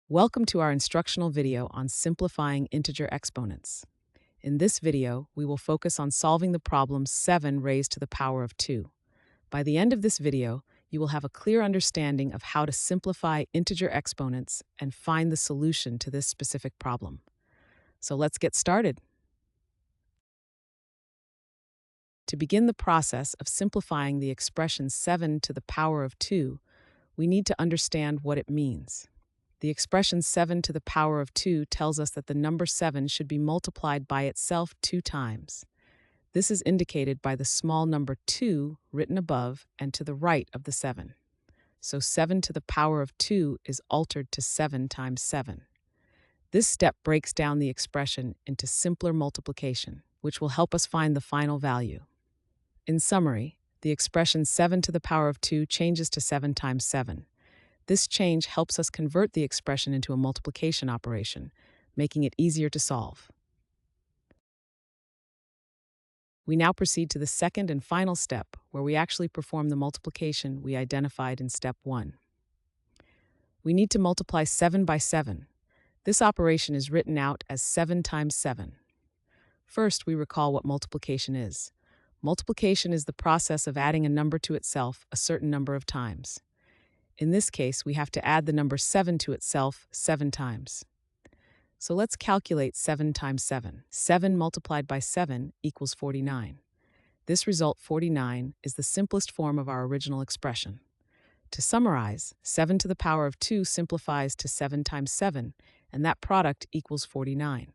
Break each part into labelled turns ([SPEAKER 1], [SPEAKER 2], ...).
[SPEAKER 1] Welcome to our instructional video on simplifying integer exponents. In this video, we will focus on solving the problem 7 raised to the power of 2. By the end of this video, you will have a clear understanding of how to simplify integer exponents and find the solution to this specific problem. So let's get started. To begin the process of simplifying the expression 7 to the power of 2, we need to understand what it means. The expression 7 to the power of 2 tells us that the number 7 should be multiplied by itself 2 times. This is indicated by the small number 2 written above and to the right of the 7. So 7 to the power of 2 is altered to 7 times 7. This step breaks down the expression into simpler multiplication, which will help us find the final value. In summary, the expression 7 to the power of 2 changes to 7 times 7. This change helps us convert the expression into a multiplication operation, making it easier to solve. We now proceed to the second and final step, where we actually perform the multiplication we identified in step 1. We need to multiply 7 by 7. This operation is written out as 7 times 7. First, we recall what multiplication is. Multiplication is the process of adding a number to itself a certain number of times. In this case, we have to add the number 7 to itself 7 times. So let's calculate 7 times 7. 7 multiplied by 7 equals 49. This result, 49, is the simplest form of our original expression. To summarize, 7 to the power of 2 simplifies to 7 times 7, and that product equals 49.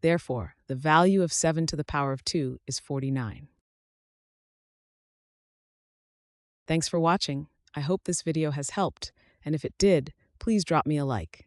[SPEAKER 1] Therefore, the value of 7 to the power of 2 is 49. Thanks for watching. I hope this video has helped, and if it did, please drop me a like.